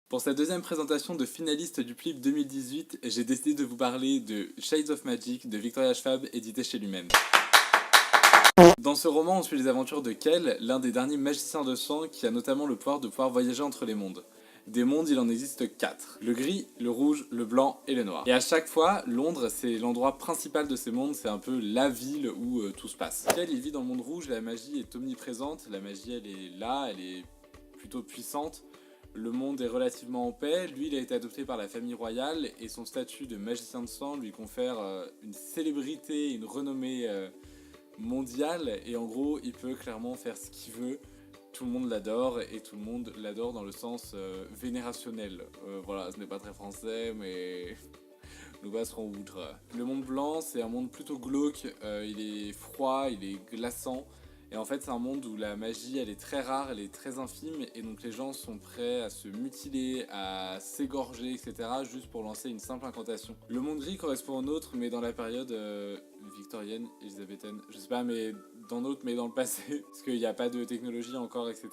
Pour cette deuxième présentation de finaliste du PLIB 2018, j'ai décidé de vous parler de Shades of Magic de Victoria Schwab, édité chez Lumen. Dans ce roman, on suit les aventures de Kel, l'un des derniers magiciens de sang qui a notamment le pouvoir de pouvoir voyager entre les mondes. Des mondes, il en existe 4. Le gris, le rouge, le blanc et le noir. Et à chaque fois, Londres, c'est l'endroit principal de ces mondes, c'est un peu la ville où tout se passe. Kel, il vit dans le monde rouge, la magie est omniprésente, la magie elle est là, elle est plutôt puissante. Le monde est relativement en paix, lui il a été adopté par la famille royale et son statut de magicien de sang lui confère une célébrité, une renommée mondiale et en gros il peut clairement faire ce qu'il veut. Tout le monde l'adore et tout le monde l'adore dans le sens vénérationnel. Voilà, ce n'est pas très français mais nous passerons outre. Le monde blanc c'est un monde plutôt glauque, il est froid, il est glaçant. Et en fait c'est un monde où la magie elle est très rare, elle est très infime et donc les gens sont prêts à se mutiler, à s'égorger etc. juste pour lancer une simple incantation. Le monde gris correspond au nôtre mais dans la période victorienne, élisabéthaine, je sais pas mais dans notre mais dans le passé parce qu'il n'y a pas de technologie encore etc.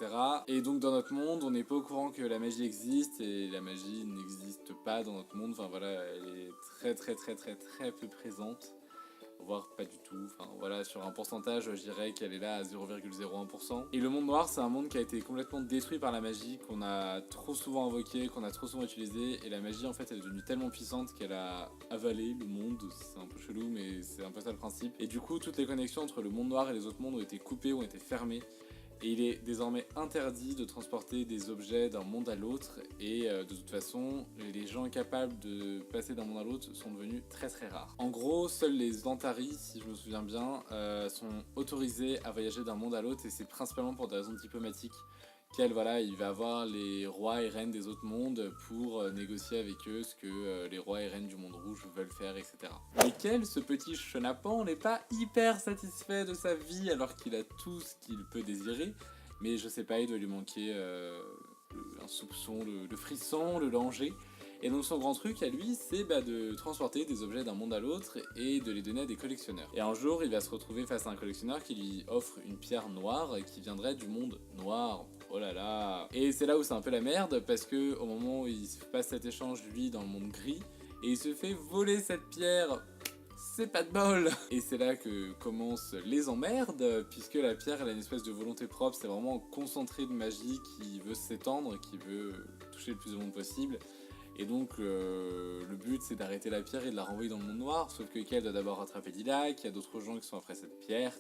Et donc dans notre monde on n'est pas au courant que la magie existe et la magie n'existe pas dans notre monde, enfin voilà elle est très peu présente. Voire pas du tout, enfin voilà, sur un pourcentage je dirais qu'elle est là à 0,01%. Et le monde noir c'est un monde qui a été complètement détruit par la magie, qu'on a trop souvent invoqué, qu'on a trop souvent utilisé, et la magie en fait elle est devenue tellement puissante qu'elle a avalé le monde, c'est un peu chelou mais c'est un peu ça le principe. Et du coup toutes les connexions entre le monde noir et les autres mondes ont été coupées, ont été fermées. Et il est désormais interdit de transporter des objets d'un monde à l'autre et de toute façon, les gens capables de passer d'un monde à l'autre sont devenus très rares. En gros, seuls les Antari, si je me souviens bien, sont autorisés à voyager d'un monde à l'autre et c'est principalement pour des raisons diplomatiques. Voilà, il va avoir les rois et reines des autres mondes pour négocier avec eux ce que les rois et reines du monde rouge veulent faire, etc. Mais Kel, ce petit chenapan, n'est pas hyper satisfait de sa vie alors qu'il a tout ce qu'il peut désirer. Mais je sais pas, il doit lui manquer un soupçon, le frisson, le danger. Et donc son grand truc à lui, c'est de transporter des objets d'un monde à l'autre et de les donner à des collectionneurs. Et un jour, il va se retrouver face à un collectionneur qui lui offre une pierre noire qui viendrait du monde noir. Oh là là. Et c'est là où c'est un peu la merde parce que au moment où il se passe cet échange, lui, dans le monde gris, et il se fait voler cette pierre. C'est pas de bol. Et c'est là que commencent les emmerdes, puisque la pierre elle a une espèce de volonté propre, c'est vraiment un concentré de magie qui veut s'étendre, qui veut toucher le plus de monde possible. Et donc le but c'est d'arrêter la pierre et de la renvoyer dans le monde noir, sauf que Kel doit d'abord rattraper Dila, qu'il y a d'autres gens qui sont après cette pierre.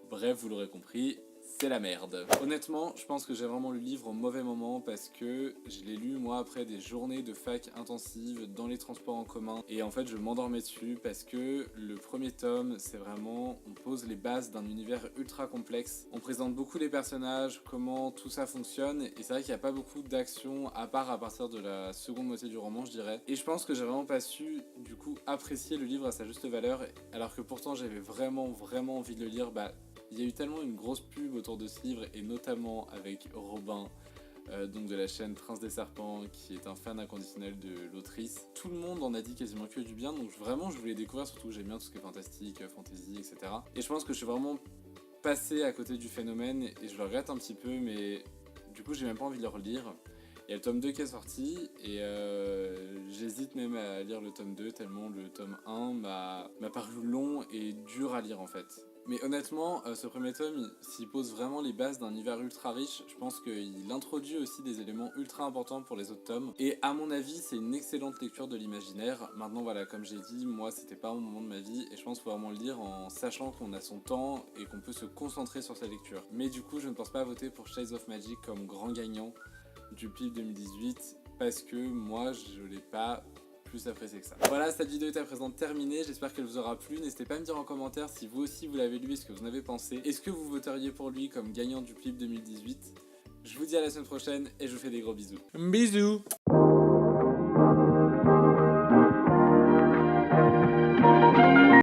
Bref, vous l'aurez compris, c'est la merde. Honnêtement, je pense que j'ai vraiment lu le livre au mauvais moment parce que je l'ai lu moi après des journées de fac intensives dans les transports en commun et en fait je m'endormais dessus parce que le premier tome c'est vraiment, on pose les bases d'un univers ultra complexe, on présente beaucoup les personnages, comment tout ça fonctionne et c'est vrai qu'il n'y a pas beaucoup d'action à part à partir de la seconde moitié du roman je dirais, et je pense que j'ai vraiment pas su du coup apprécier le livre à sa juste valeur alors que pourtant j'avais vraiment envie de le lire. Il y a eu tellement une grosse pub autour de ce livre, et notamment avec Robin, donc de la chaîne Prince des Serpents, qui est un fan inconditionnel de l'autrice. Tout le monde en a dit quasiment que du bien, donc vraiment je voulais découvrir, surtout que j'aime bien tout ce qui est fantastique, fantasy, etc. Et je pense que je suis vraiment passé à côté du phénomène, et je le regrette un petit peu, mais du coup j'ai même pas envie de le relire. Il y a le tome 2 qui est sorti, et j'hésite même à lire le tome 2, tellement le tome 1 m'a paru long et dur à lire en fait. Mais honnêtement, ce premier tome, s'il pose vraiment les bases d'un univers ultra riche, je pense qu'il introduit aussi des éléments ultra importants pour les autres tomes. Et à mon avis, c'est une excellente lecture de l'imaginaire. Maintenant, voilà, comme j'ai dit, moi, c'était pas un moment de ma vie, et je pense qu'il faut vraiment le lire en sachant qu'on a son temps et qu'on peut se concentrer sur sa lecture. Mais du coup, je ne pense pas voter pour Shades of Magic comme grand gagnant du PLIB 2018, parce que moi, je l'ai pas plus apprécié que ça. Voilà, cette vidéo est à présent terminée, j'espère qu'elle vous aura plu. N'hésitez pas à me dire en commentaire si vous aussi vous l'avez lu et ce que vous en avez pensé. Est-ce que vous voteriez pour lui comme gagnant du PLIB 2018? Je vous dis à la semaine prochaine et je vous fais des gros bisous. Bisous.